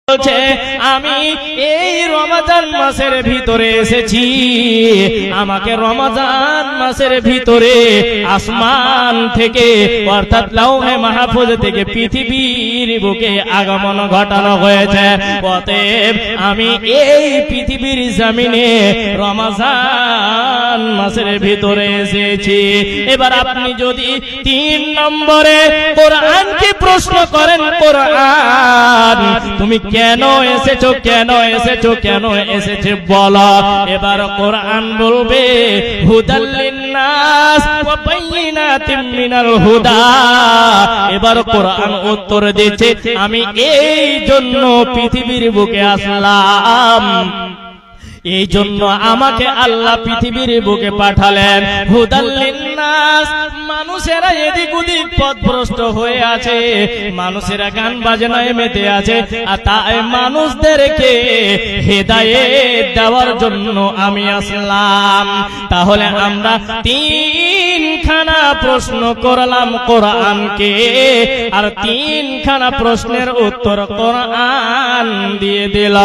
বলছে আমি এই রমজান মাসের ভিতরে এসেছি, আমাকে রমজান মাসের ভিতরে আসমান থেকে অর্থাৎ লাউহে মাহফুজ থেকে পৃথিবীর বুকে আগমন ঘটানো হয়েছে। অতএব আমি এই পৃথিবীর জমিনে রমজান মাসের ভিতরে এসেছি। এবার আপনি যদি 3 নম্বরে কোরআনকে প্রশ্ন করেন, কোরআন তুমি কেন এসেছো, কেন এসেছো, কেন এসেছে বলো। এবার কোরআন বলবে হুদাল লিন্নাস ওয়া বাইয়িনাতিম মিনাল হুদা। এবার কোরআন উত্তর দিচ্ছে আমি এই জন্য পৃথিবীর বুকে আসলাম, এই জন্য আমাকে আল্লাহ পৃথিবীর বুকে পাঠালেন। হুদাল লিন্নাস, মানুষেরা এদিক ওদিক পথভ্রষ্ট হয়ে আছে, মানুষেরা গান বাজনায় মেতে আছে, আর তাই মানুষদেরকে হেদায়েত দেওয়ার জন্য আমি আসলাম। তাহলে আমরা 3খানা প্রশ্ন করলাম কোরআনকে, আর 3খানা প্রশ্নের উত্তর কোরআন দিয়ে দিল।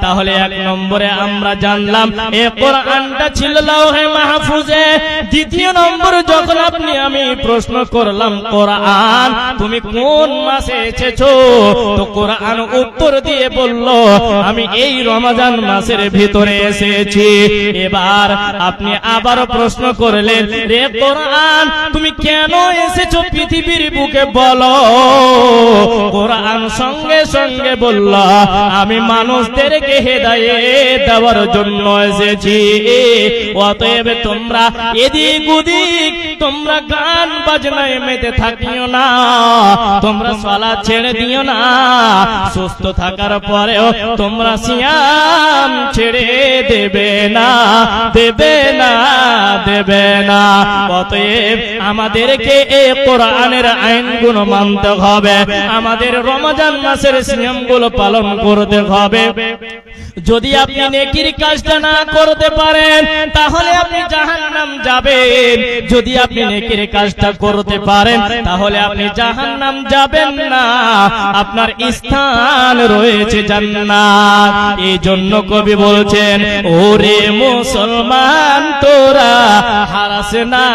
তাহলে 1 নম্বরে আমরা জানলাম এই কোরআনটা ছিল লাউহে মাহফুজে। 2 নম্বর যখন আপনি আমি প্রশ্ন করলাম কোরআন তুমি কোন মাসে এসেছো, তো কোরআন উত্তর দিয়ে বলল আমি এই রমজান মাসের ভিতরে এসেছি। এবার আপনি আবার প্রশ্ন করলেন রে কোরআন তুমি কেন এসেছো পৃথিবীর বুকে বলো। কোরআন সঙ্গে সঙ্গে বলল আমি মানুষদেরকে হেদায়েত দেওয়ার জন্য এসেছি। অতএব তোমরা এদিক ওদিক তোমরা গান বাজনায় মেতে থাকিও না, তোমরা সালাত ছেড়ে দিও না, সুস্থ থাকার পরেও তোমরা সিয়াম ছেড়ে দেবে না, দেবে না, দেবে না। অতএব আমাদেরকে এই কোরআনের আইনগুলো মানতে হবে, আমাদের রমজান মাসের সিয়ামগুলো পালন করতে হবে। যদি আপনি নেকির কাজটা না করতে পারেন তাহলে আপনি জাহান্নাম যাবেন, যদি আপনি নেকির কাজটা করতে পারেন তাহলে আপনি জাহান্নাম যাবেন না, আপনার স্থান রয়েছে জান্নাত। এই জন্য কবি বলছেন ওরে মুসলমান তোরা হারাস না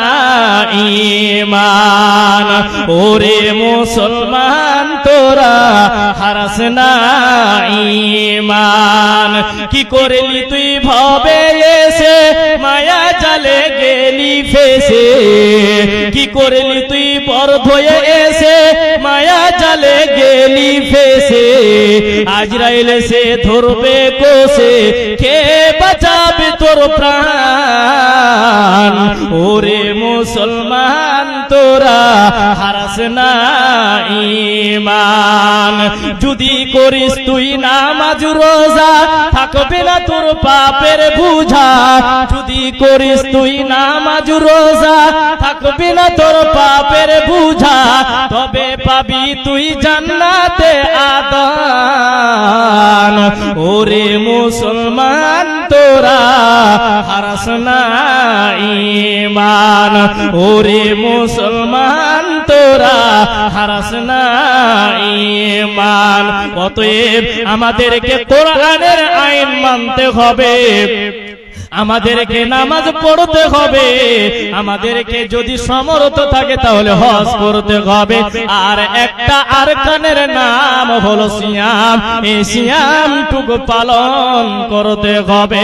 ঈমান, ওরে মুসলমান তোরা হারাস না ঈমান। কি করলি তুই ভবে এসে মায়া জালে গেলি ফেসে, কি করলি তুই বর্ধ হয়ে এসে মায়া জালে গেলি ফেসে। আজরাইল সে ধরবে কোষে কে বাঁচাবে তোর প্রাণ। ওরে মুসলমান তোরা হারাস না ঈমান। যদি করিস তুই নামাজ রোজা থাকবে না তোর পাপের বুঝা, যদি করিস তুই নামাজ রোজা থাকবে না তোর পাপের বুঝা, তবে পাবি তুই জান্নাতে আদান। ওরে মুসলমান তোরা হারাস না ঈমান, ওরে মুসলমান তোরা হারাস না ঈমান। অতএব আমাদেরকে কোরআনের আইন মানতে হবে, আমাদেরকে নামাজ পড়তে হবে, আমাদেরকে যদি সমর্থ থাকে তাহলে হজ করতে হবে। আর একটা আরকানের নাম হলো সিয়াম, এই সিয়ামটুকু পালন করতে হবে।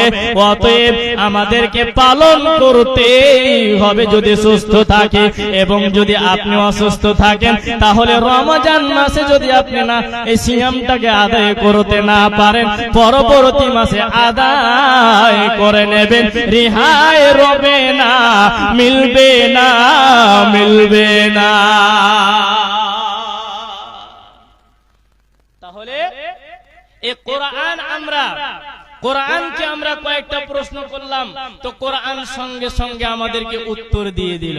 অতএব আমাদেরকে পালন করতেই হবে যদি সুস্থ থাকে, এবং যদি আপনি অসুস্থ থাকেন তাহলে রমজান মাসে যদি আপনি না এই সিয়ামটাকে আদায় করতে না পারেন পরবর্তী মাসে আদায় করেন নেবেন, রেহাই রবে না, মিলবে না, মিলবে না। তাহলে এই কোরআন আমরা কোরআনকে আমরা কয়েকটা প্রশ্ন করলাম, তো কোরআন সঙ্গে সঙ্গে আমাদেরকে উত্তর দিয়ে দিল।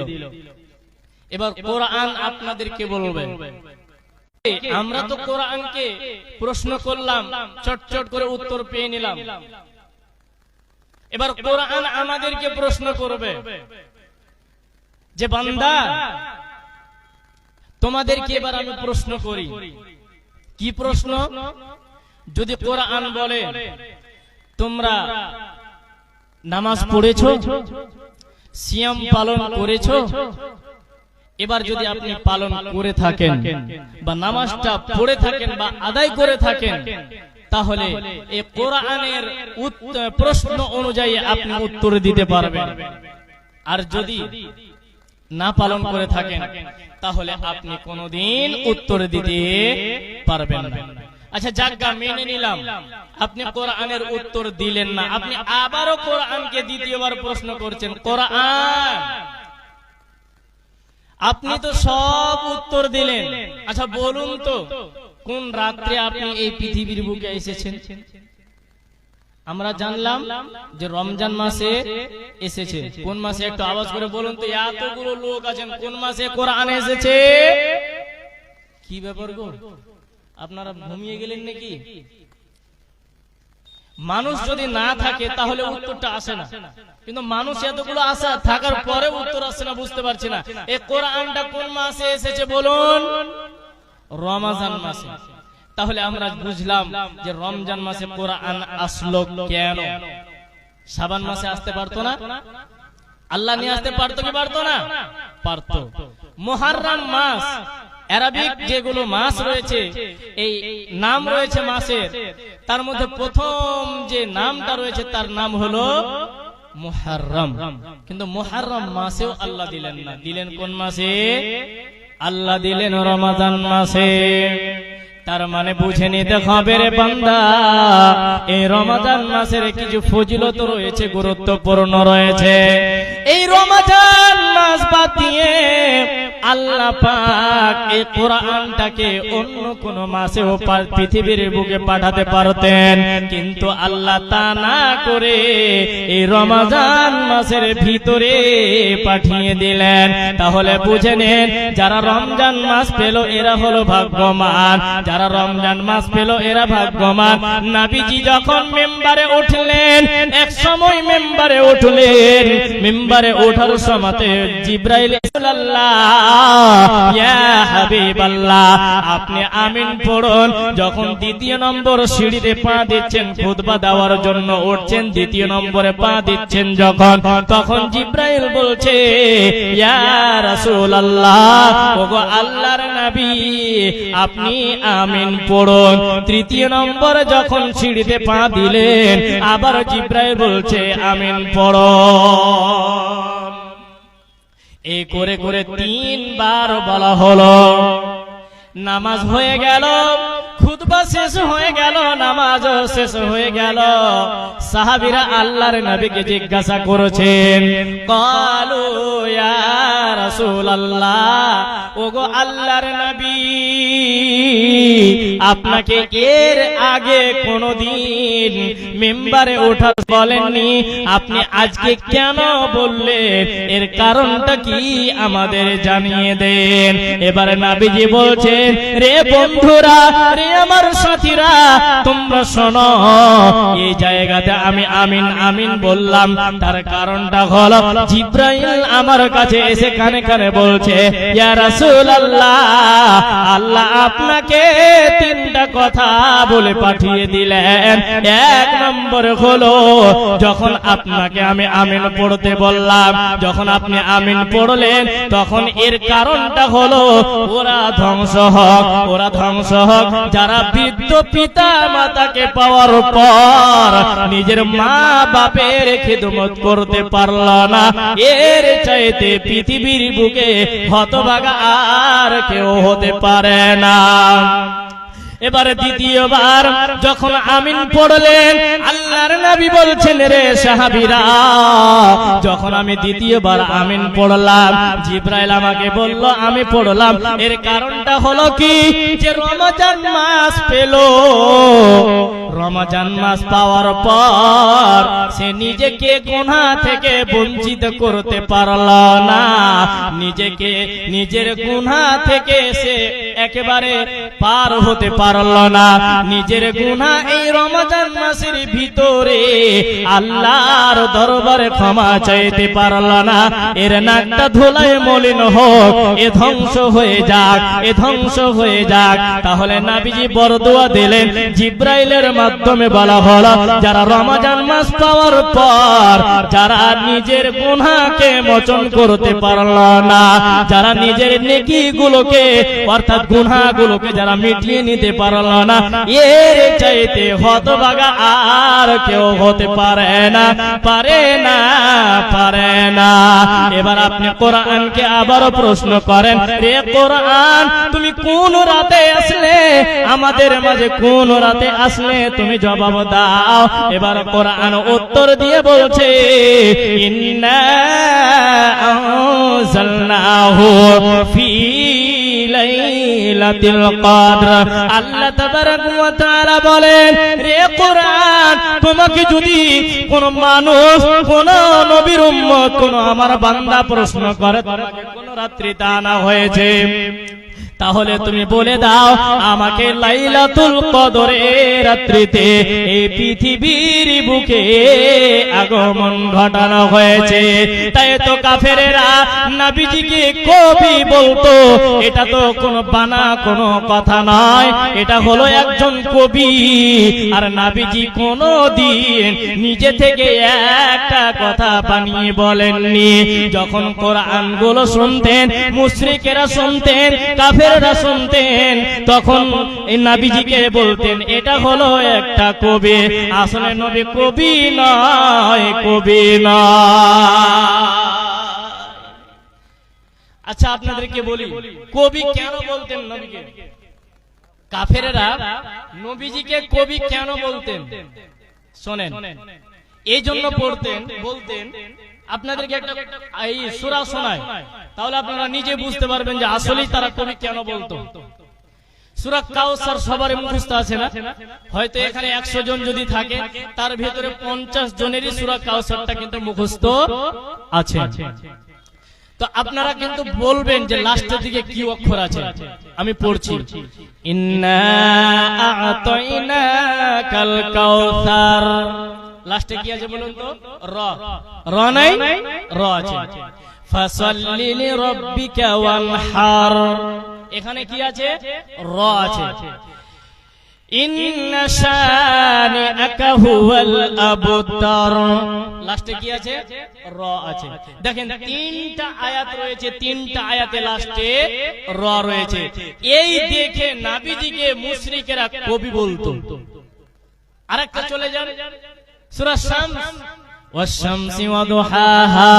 এবার কোরআন আপনাদেরকে বলবে, আমরা তো কোরআনকে প্রশ্ন করলাম, চটচট করে উত্তর পেয়ে নিলাম। এবার কোরআন আমাদেরকে প্রশ্ন করবে যে বান্দা তোমাদেরকে এবার আমি প্রশ্ন করি। কি প্রশ্ন? যদি কোরআন বলে তোমরা নামাজ পড়েছো, সিয়াম পালন করেছো, এবার যদি আপনি পালন করে থাকেন বা নামাজটা পড়ে থাকেন বা আদায় করে থাকেন, তাহলে এই কোরআনের প্রশ্ন অনুযায়ী আপনি উত্তর দিতে পারবেন। আর যদি না পালন করে থাকেন তাহলে আপনি কোনোদিন উত্তর দিতে পারবেন না। আচ্ছা যাজ্ঞা মেনে নিলাম আপনি কোরআনের উত্তর দিলেন না, আপনি আবারও কোরআনকে দ্বিতীয়বার প্রশ্ন করছেন, কোরআন আপনি তো সব উত্তর দিলেন, আচ্ছা বলুন তো কোন রাত্রে আপনি এই পৃথিবীর বুকে এসেছেন? আমরা জানলাম যে রমজান মাসে এসেছে। কোন মাসে একটু আওয়াজ করে বলুন তো, এতগুলো লোক আছেন, কোন মাসে কোরআন এসেছে? কি ব্যাপার গো, আপনারা ঘুমিয়ে গেলেন নাকি? মানুষ যদি না থাকে তাহলে উত্তরটা আসে না, কিন্তু মানুষ এতগুলো আশা থাকার পরে উত্তর আসে না, বুঝতে পারছি না। এই কোরআনটা কোন মাসে এসেছে বলুন? রমজান মাসে। তাহলে আমরা বুঝলাম যে রমজান মাসে কোরআন আসলো কেন। শাবান মাসে আসতে পারতো না? আল্লাহ নিয়ে আসতে পারতো কি পারতো না? পারতো। মুহররম মাস, আরবিক যেগুলো মাস রয়েছে, এই নাম রয়েছে মাসের, তার মধ্যে প্রথম যে নামটা রয়েছে তার নাম হলো মুহররম। কিন্তু মুহররম মাসেও আল্লাহ দিলেন না, দিলেন কোন মাসে? আল্লাহ দিলেন রমজান মাসে। তার মানে বুঝে নিতে হবে রে বান্দা, এই রমজান মাসের কিছু ফজিলত রয়েছে, গুরুত্বপূর্ণ রয়েছে। এই রমজান মাস বাদ দিয়ে আল্লাহ পাক এই কোরআনটাকে অন্য কোন মাসেও পৃথিবীর বুকে পাঠাতে পারতেন, কিন্তু আল্লাহ তা না করে এই রমজান মাসের ভিতরে পাঠিয়ে দিলেন। তাহলে বুঝে নেন, যারা রমজান মাস পেল এরা হলো ভাগ্যবান, যারা রমজান মাস পেল এরা ভাগ্যবান। নবীজি যখন মিম্বারে উঠলেন, এক সময় মিম্বারে উঠলেন, মিম্বারে ওঠার সময়তে জিবরাইল ইয়া হাবিবাল্লাহ আপনি আমিন পড়ুন। যখন দ্বিতীয় নম্বর সিঁড়িতে পা দিচ্ছেন, খুতবা দেওয়ার জন্য উঠছেন, দ্বিতীয় নম্বরে পা দিচ্ছেন যখন, তখন জিবরাইল বলছে ইয়া রাসূলুল্লাহ, ওগো আল্লাহর নবী আপনি আমিন পড়ুন। তৃতীয় নম্বর যখন সিঁড়িতে পা দিলেন, আবার জিবরাইল বলছে আমিন পড়ুন। এই করে করে তিনবার বলা হলো। নামাজ হয়ে গেল, খুতবা শেষ হয়ে গেল, নামাজ শেষ হয়ে গেল। সাহাবীরা আল্লাহর নবীকে জিজ্ঞাসা করেছেন, ক্বালু ইয়া রাসূলুল্লাহ, ওগো আল্লাহর নবী আপনাকে এর আগে কোনদিন মিম্বারে ওঠা বলেননি, আপনি আজকে কেন বললেন? এর কারণটা কি আমাদের জানিয়ে দেন। এবারে নবীজি বলছেন, রে বন্ধুরা, রে আমার সাথীরা, তোমরা শোনো, এই জায়গাতে আমি আমিন আমিন বললাম, তার কারণটা হলো জিবরাইল আমার কাছে এসে কানে কানে বলছে, ইয়া রাসূলুল্লাহ আল্লাহ আপনাকে তিনটা কথা বলে পাঠিয়ে দিলেন। এক নম্বর হলো, যখন আপনাকে আমি আমিন পড়তে বললাম, যখন আপনি আমিন পড়লেন, তখন এর কারণটা হলো ওরা ধ্বংস হোক, ওরা ধ্বংস হোক যারা বৃদ্ধ পিতা মাতাকে পাওয়ার পর নিজের মা বাপের খিদমত করতে পারল না। এর চাইতে পৃথিবীর বুকে হতভাগা আর কেউ হতে পারে না। এবারে দ্বিতীয়বার যখন আমিন পড়লেন, আল্লাহর নবী বলছেন, রে সাহাবীরা যখন আমি দ্বিতীয়বার আমিন পড়লাম, জিবরাইল আমাকে বলল আমি পড়লাম। এর কারণটা হলো কি, যে রমজান মাস পেল, রমজান মাস পাওয়ার পর সে নিজেকে গুনাহ থেকে বঞ্চিত করতে পারল না, নিজেকে নিজের গুনাহ থেকে সে একেবারে পার হতে পারল না, নিজের গুনাহ এই রমজান মাসের ভিতরে আল্লাহর দরবারে ক্ষমা চাইতে পারল না, এর নাকটা ধুলায় মলিন হোক, এ ধ্বংস হয়ে যাক, এ ধ্বংস হয়ে যাক। তাহলে নবীজি বরদোয়া দিলেন, জিব্রাইলের মাধ্যমে বলা হলো, যারা রমজান মাস পাওয়ার পর যারা নিজের গুনাহকে মোচন করতে পারল না, যারা নিজের নেকিগুলোকে অর্থাৎ গুনাহগুলোকে যারা মিটিয়ে নিতে পারল না, এর চাইতে হতভাগা আর কেউ হতে পারে না, পারে না, পারে না। এবার আপনি কোরআনকে আবারও প্রশ্ন করেন, রে কোরআন তুমি কোন রাতে আসলে, আমাদের মাঝে কোন রাতে আসলে, তুমি জবাব দাও। এবার কোরআন উত্তর দিয়ে বলছে, ইন্না আনজালনাহু ফি লাইলাতুল কদর। আল্লাহ তাবারাক ওয়া তাআলা বলেন, রে কোরআন তোমাকে যদি কোন মানুষ, কোন নবীর উম্মত, কোন আমার বান্দা প্রশ্ন করে তোমাকে কোন রাত্রিতে আনা হয়েছে, তাহলে তুমি বলে দাও আমাকে লাইলাতুল কদরের রাত্রিতে এই পৃথিবীর বুকে আগমন ঘটানো হয়েছে। তাই তো কাফেরেরা নবীজিকে কবি বলতো, এটা তো কোনো বানা কোনো কথা নয়, এটা হলো একজন কবি। আর নবীজি কোনদিন নিজে থেকে একটা কথা বানিয়ে বলেননি। যখন কোরআন গুলো শুনতেন, মুশরিকেরা শুনতেন, কাফেররা শুনতেন, তখন এই নবীজিকে বলতেন এটা হলো একটা কবি। আসলে নবী কবি নয়, কবি নয়। আচ্ছা আপনাদেরকে বলি, কবি কেন বলতেন নবীকে? কাফেররা নবীজিকে কবি কেন বলতেন শোনেন, এই জন্য বলতেন। আপনাদেরকে একটা এই সূরা শোনায়, তাহলে আপনারা নিজে বুঝতে পারবেন যে আসলেই তারা কবি কেন বলতো। সূরা কাউসার সবার মুখস্থ আছে না? হয়তো এখানে 100 জন যদি থাকে, তার ভিতরে 50 জনেরই সূরা কাউসারটা কিন্তু মুখস্থ আছে। তো আপনারা কিন্তু বলবেন যে লাস্টের দিকে কি অক্ষর আছে। আমি পড়ছি, ইন্না আ'তাইনাকাল কাউসার। লাস্টে কি আছে বলুন তো? র। র নাই? র আছে। ফাসাল্লি লিরাব্বিকা ওয়ানহার। এখানে কি আছে? র আছে। ইন্না শানিআকা হুয়াল আবতার। লাস্টে কি আছে? র আছে। দেখেন তিনটা আয়াত রয়েছে, তিনটা আয়াতে লাস্টে র রয়েছে। এই দেখে নবীজিকে মুশরিকেরা কবি বলতো। আরেকটা চলে যান, সূরা শামস, ওয়াশ-শামসি ওয়া দুহাহা,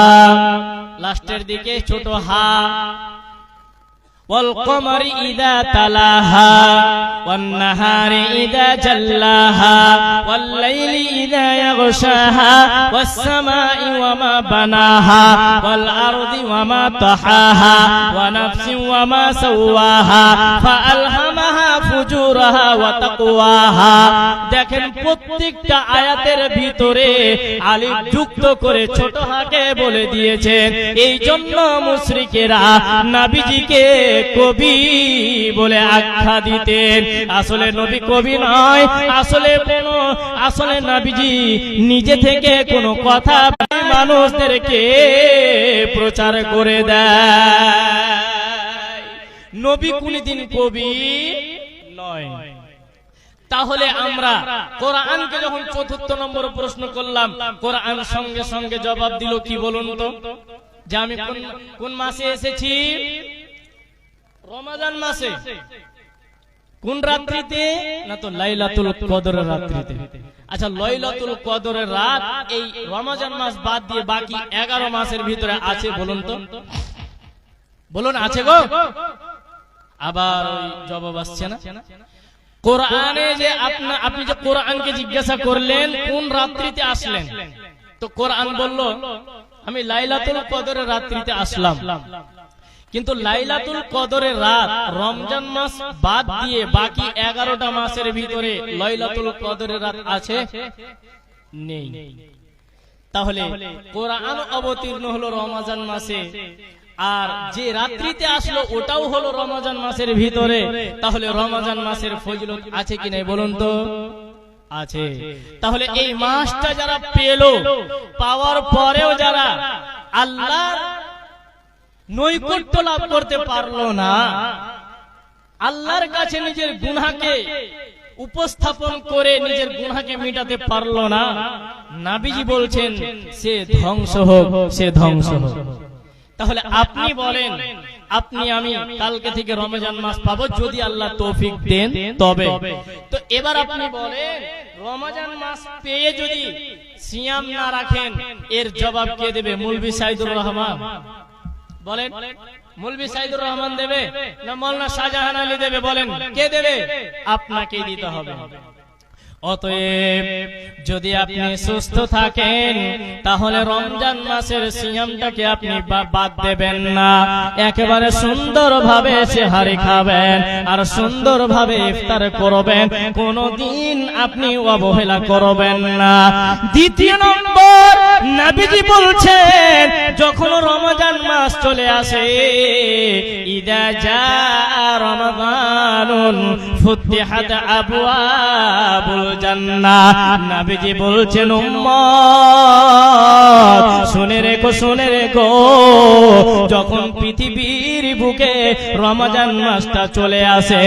লাস্টের দিকে ছোট হা, ওয়াল কমারি ইযা তালাহা, ওয়ান নাহারি ইযা জাল্লাহা, ওয়াল লাইলি ইযা ইয়াগশাহা, ওয়াস সামাই ওয়া মা বানাহা, ওয়াল আরদি ওয়া মা তাহাহা, ওয়া নাফসিন ওয়া মা সাওয়াহা, ফাআলহামাহা ফুজুরাহা ওয়া তাকওয়াহা। দেখেন প্রত্যেকটা আয়াতের ভিতরে আলিফ যুক্ত করে ছোট হাকে বলে দিয়েছেন। এই জন্য মুশরিকেরা নবীজিকে কবি বলে আখ্যা দিতেন। আসলে নবী কবি নয়, আসলে নবীজি নিজে থেকে কোনো কথা মানুষদেরকে প্রচার করে দেয়। নবী কোনদিন কবি নয়। তাহলে আমরা কোরআনকে যখন ৪র্থ নম্বর প্রশ্ন করলাম, কোরআন সঙ্গে সঙ্গে জবাব দিল কি বলুন তো? যে আমি কোন মাসে এসেছি? রমজান মাসে। কোন রাত্রিতে? না তো লাইলাতুল কদরের রাত্রিতে। আচ্ছা লাইলাতুল কদরের রাত এই রমজান মাস বাদ দিয়ে বাকি 11 মাসের ভিতরে আছে বলুন তো? বলুন আছে গো? আবার জবাব আসছে না। কোরআনে যে আপনি যে কোরআনকে জিজ্ঞাসা করলেন কোন রাত্রিতে আসলেন, তো কোরআন বলল আমি লাইলাতুল কদরের রাত্রিতে আসলাম। কিন্তু লাইলাতুল কদরের রাত রমজান মাস বাদ দিয়ে বাকি 11টা মাসের ভিতরে লাইলাতুল কদরের রাত আছে? নেই। তাহলে কোরআন অবতীর্ণ হলো রমজান মাসে, আর যে রাত্রিতে আসলো ওটাও হলো রমজান মাসের ভিতরে, তাহলে রমজান মাসের ফজিলত আছে কি নাই বলুন তো? আছে। তাহলে এই মাসটা যারা পেল, পাওয়ার পরেও যারা আল্লাহর নৈকট্য লাভ করতে পারলো না, আল্লাহর কাছে নিজের গুনাহকে উপস্থাপন করে নিজের গুনাহকে মিটাতে পারলো না, নবীজি বলছেন সে ধ্বংস হোক, সে ধ্বংস হোক। তাহলে আপনি বলেন, আপনি আমি কালকে থেকে রমজান মাস পাবো যদি আল্লাহ তৌফিক দেন তবে। তো এবার আপনি বলেন, রমজান মাস পেয়ে যদি সিয়াম না রাখেন, এর জবাব কে দেবে? মৌলভী সাইদুর রহমান বলেন। মৌলভী সাইদুর রহমান দেবে না মৌলানা শাহজাহান আলী দেবে? বলেন কে দেবে? আপনাকেই দিতে হবে। অতএব যদি আপনি সুস্থ থাকেন তাহলে রমজান মাসের সিয়ামটাকে আপনি বাদ দেবেন না, একেবারে সুন্দরভাবে সেহারি খাবেন আর সুন্দরভাবে ইফতার করবেন, কোনদিন আপনি অবহেলা করবেন না। দ্বিতীয় নম্বর, নবীজি বলছেন যখন রমজান মাস চলে আসে, ইদা জা রমাদানুন ফুতিহাত আবওয়াবুল জান্নাহ, নবীজি বলছেন উম্মত শুনে রেখো, শুনে রেখো, যখন পৃথিবীর বুকে রমজান মাসটা চলে আসে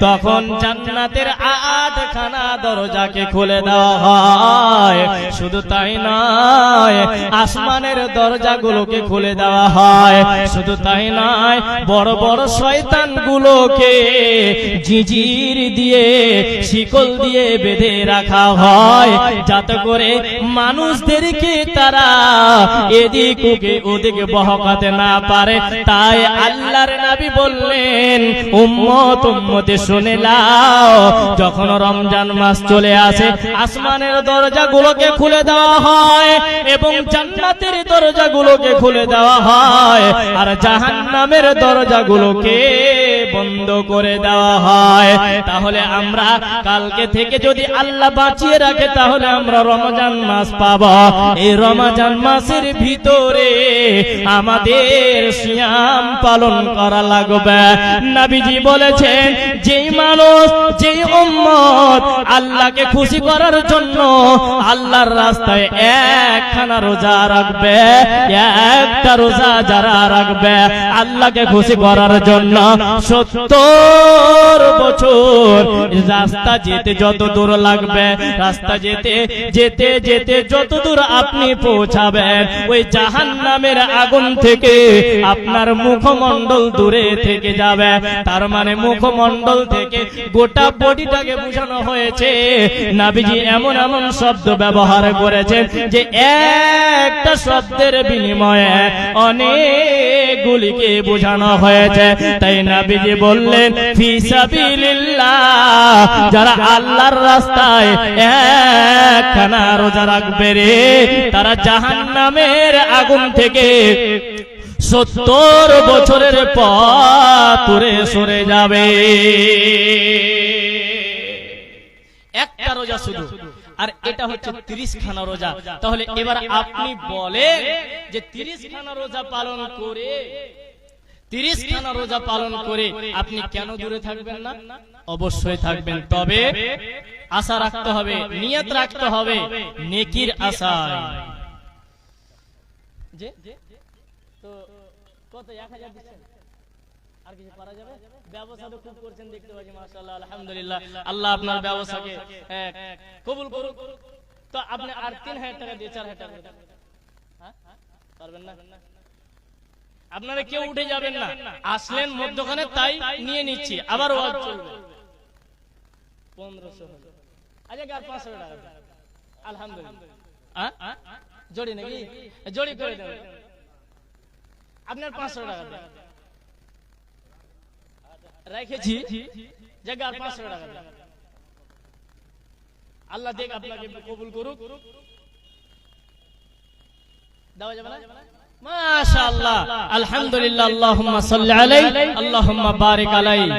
তখন জান্নাতের আটখানা দরজাকে খুলে দেওয়া হয়। শুধু তাই নয়, আসমানের দরজাগুলোকে খুলে দেওয়া হয়। শুধু তাই নয়, বড় বড় শয়তানগুলোকে জিজির দিয়ে, শিকল দিয়ে বেঁধে রাখা হয়, যাতে করে মানুষদেরকে তারা এদিক ওদিকে বহকাতে না পারে। তাই আল্লাহর নবী বললেন, উম্মত উম্মতে শুনে নাও, যখন রমজান মাস চলে আসে আসমানের দরজাগুলোকে খুলে দেওয়া হয় এবং জান্নাতের দরজাগুলোকে খুলে দেওয়া হয় আর জাহান্নামের দরজাগুলোকে বন্ধ করে দেওয়া হয়। তাহলে আমরা কালকে থেকে যদি আল্লাহ বাঁচিয়ে রাখে তাহলে আমরা রমজান মাস পাবো। এই রমজান মাসের ভিতরে আমাদের সিয়াম পালন করা লাগবে। নবীজি বলেছেন, যেই মানুষ, যেই উম্মত আল্লাহকে খুশি করার জন্য আল্লাহর রাস্তায় একখানা রোজা রাখবে, একটা রোজা যারা রাখবে আল্লাহকে খুশি করার জন্য 70 বছর রাস্তা যেতে যত দূর লাগবে, রাস্তা যেতে যেতে যেতে যত দূর আপনি পৌঁছাবেন, ওই জাহান্নামের আগুন থেকে আপনার মুখমণ্ডল দূরে থেকে যাবে। তার মানে মুখমণ্ডল থেকে গোটা বডিটাকে বোঝানো হয়েছে। নবীজি এমন এমন শব্দ ব্যবহার করেছেন যে একটা শব্দের বিনিময়ে অনেকগুলিকে বোঝানো হয়েছে। তাই নবীজি বললেন, ফি সাবিলিল্লাহ, যারা আল্লাহর রাস্তায় একখানা রোজা রাখবে রে, তারা জাহান্নামের আগুন থেকে 70 বছরের পথ দূরে সরে যাবে। একটা রোজা শুধু, আর এটা হচ্ছে 30 খানা রোজা। তাহলে এবার আপনি বলেন যে 30 খানা রোজা পালন করে, 30 খানা রোজা পালন করে আপনি কেন দূরে থাকবেন না? অবশ্যই থাকবেন, তবে আশা রাখতে হবে, নিয়ত রাখতে হবে নেকির আশায়। যে তো কত 1000 দিচ্ছেন, আর কিছু পারা যাবে? ব্যবসা তো খুব করছেন দেখতে পাচ্ছি, মাশাআল্লাহ, আলহামদুলিল্লাহ। আল্লাহ আপনার ব্যবসাকে কবুল করুক। তো আপনি আর 3000 টাকা দিয়ে 4000 টাকা হ্যাঁ পারবেন না? আপনারা কেউ উঠে যাবেন না, আসলেন মধ্যখানে তাই নিয়ে নিচ্ছি, আবার ওয়াজ চলবে। 1500 আচ্ছা, আর 500 টাকা আলহামদুলিল্লাহ। জড়ি নাকি? জড়ি করে দেবেন, আপনার 500 টাকা রেখেছি, জায়গা আর 500 টাকা। আল্লাহ দেখ আপনাকে কবুল করুক। দেওয়া যাবে না? মাশাআল্লাহ, আলহামদুলিল্লাহ, আল্লাহুম্মা সাল্লি আলাইহি, আল্লাহুম্মা বারিক আলাইহি।